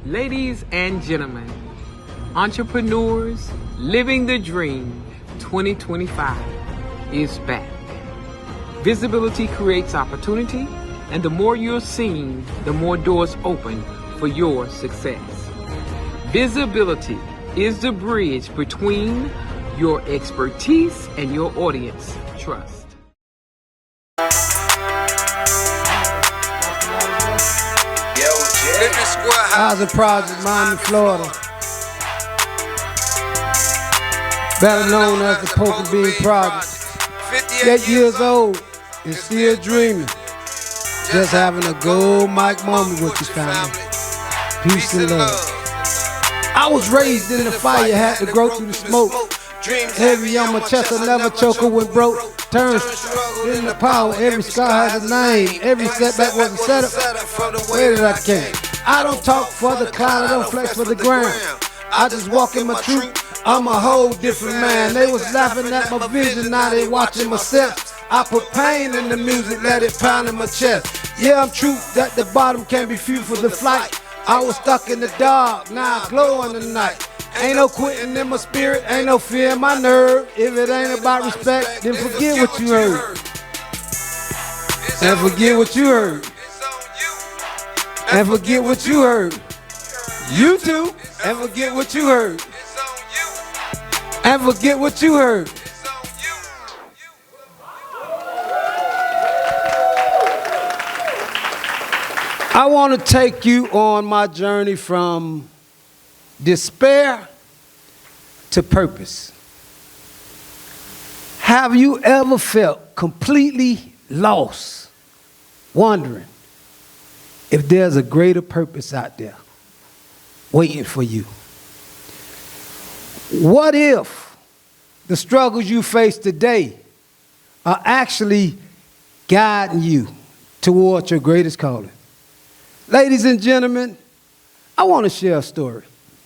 Ladies and gentlemen, entrepreneurs, living the dream 2025 is back. Visibility creates opportunity, and the more you're seen, the more doors open for your success. Visibility is the bridge between your expertise and your audience trust. Housing Project, Miami, Florida. Better known as the Poker Bean Project. 58 years old and still dreaming. Just having a gold mic moment with your family. Peace and love. I was raised in the fire, had to grow through the smoke. Heavy on my chest, I never choke her when broke. Turns in the power, every scar has a name. Every setback was a setup. Where did I came? I don't talk for the cloud, I don't flex for the ground. I just walk in my truth, I'm a whole different man. They was laughing at my vision, now they watching my steps. I put pain in the music, let it pound in my chest. Yeah, I'm true that the bottom can't be fueled for the flight. I was stuck in the dark, now I glow in the night. Ain't no quitting in my spirit, ain't no fear in my nerve. If it ain't about respect, then forget what you heard. And forget what you heard. And forget what you heard. You too. And forget what you heard. And forget what you heard. I want to take you on my journey from despair to purpose. Have you ever felt completely lost, wondering if there's a greater purpose out there waiting for you? What if the struggles you face today are actually guiding you towards your greatest calling? Ladies and gentlemen, I want to share a story.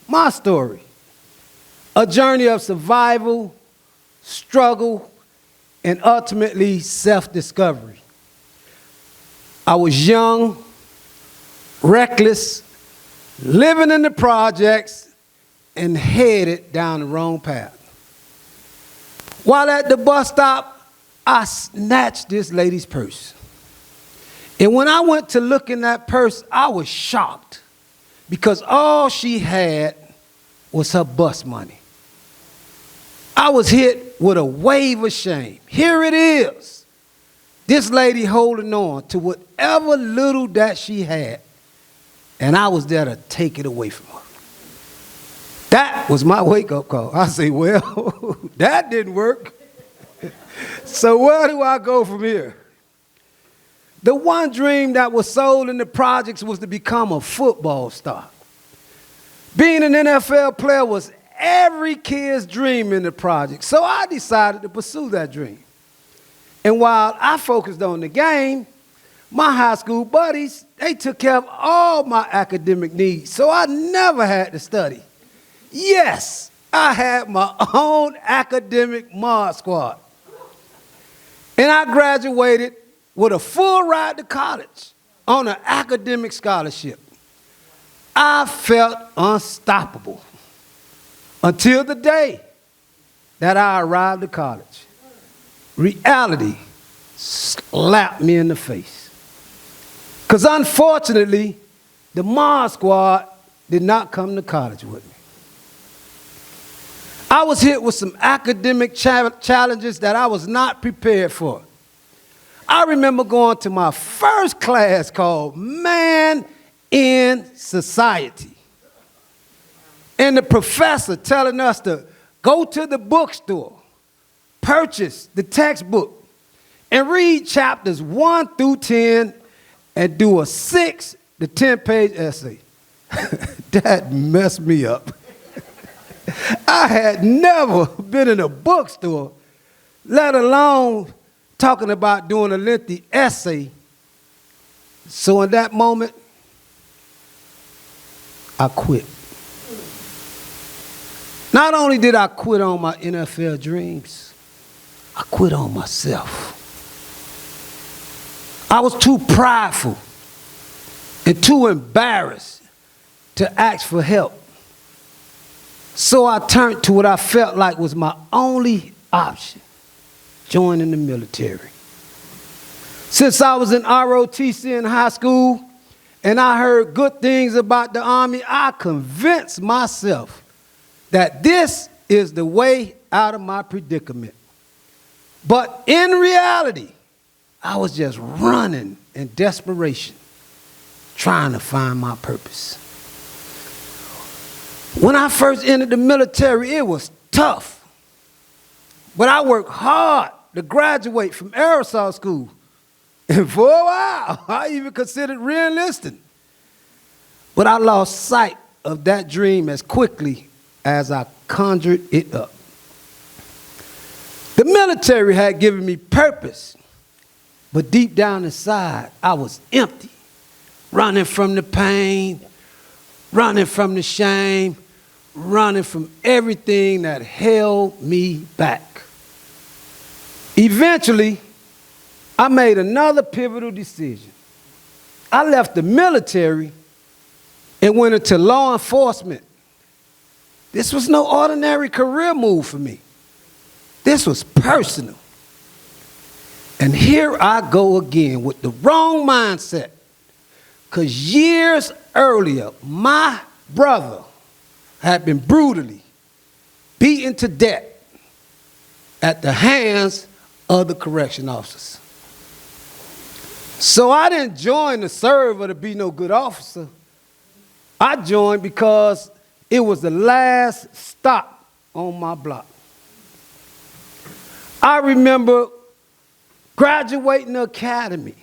My story. A journey of survival, struggle, and ultimately self-discovery. I was young, reckless, living in the projects, and headed down the wrong path. While at the bus stop, I snatched this lady's purse. And when I went to look in that purse, I was shocked because all she had was her bus money. I was hit with a wave of shame. Here it is. This lady holding on to whatever little that she had, and I was there to take it away from her. That was my wake-up call. I say, well, that didn't work. So where do I go from here? The one dream that was sold in the projects was to become a football star. Being an NFL player was every kid's dream in the project, so I decided to pursue that dream. And while I focused on the game, my high school buddies, they took care of all my academic needs, so I never had to study. Yes, I had my own academic mod squad. And I graduated with a full ride to college on an academic scholarship. I felt unstoppable until the day that I arrived at college. Reality slapped me in the face. Because unfortunately, the Mod Squad did not come to college with me. I was hit with some academic challenges that I was not prepared for. I remember going to my first class called Man in Society. And the professor telling us to go to the bookstore, purchase the textbook, and read chapters 1 through 10 and do a 6 to 10-page essay. That messed me up. I had never been in a bookstore, let alone talking about doing a lengthy essay. So in that moment, I quit. Not only did I quit on my NFL dreams, I quit on myself. I was too prideful and too embarrassed to ask for help. So I turned to what I felt like was my only option, joining the military. Since I was in ROTC in high school and I heard good things about the Army, I convinced myself that this is the way out of my predicament. But in reality, I was just running in desperation, trying to find my purpose. When I first entered the military, it was tough. But I worked hard to graduate from aerosol school. And for a while, I even considered re-enlisting. But I lost sight of that dream as quickly as I conjured it up. The military had given me purpose, but deep down inside, I was empty, running from the pain, running from the shame, running from everything that held me back. Eventually, I made another pivotal decision. I left the military and went into law enforcement. This was no ordinary career move for me. This was personal. And here I go again with the wrong mindset. Because years earlier, my brother had been brutally beaten to death at the hands of the correction officers. So I didn't join to serve or to be no good officer. I joined because it was the last stop on my block. I remember graduating the academy,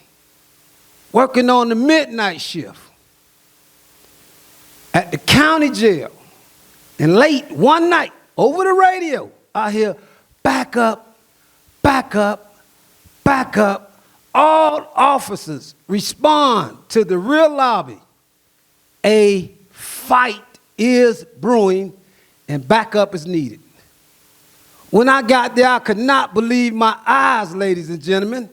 working on the midnight shift at the county jail. And late one night, over the radio, I hear, back up, back up, back up. All officers respond to the rear lobby. A fight is brewing and backup is needed. When I got there, I could not believe my eyes, ladies and gentlemen.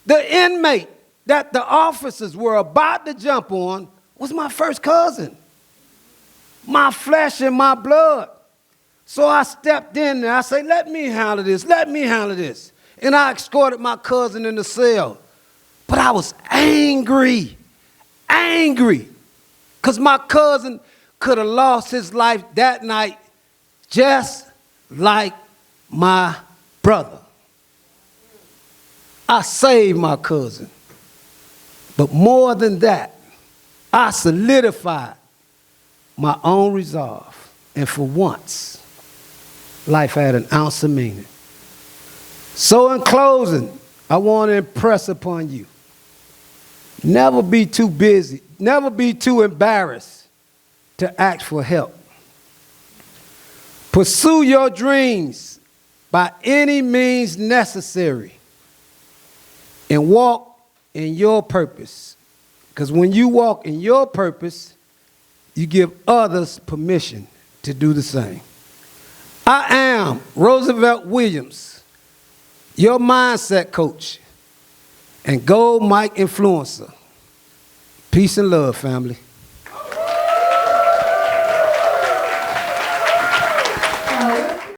The inmate that the officers were about to jump on was my first cousin, my flesh and my blood. So I stepped in there. I said, let me handle this, let me handle this. And I escorted my cousin in the cell. But I was angry, because my cousin could have lost his life that night just like my brother. I saved my cousin. But more than that, I solidified my own resolve. And for once, life had an ounce of meaning. So in closing, I want to impress upon you, never be too busy, never be too embarrassed to ask for help. Pursue your dreams by any means necessary and walk in your purpose. Because when you walk in your purpose, you give others permission to do the same. I am Roosevelt Williams, your mindset coach and gold mic influencer. Peace and love, family.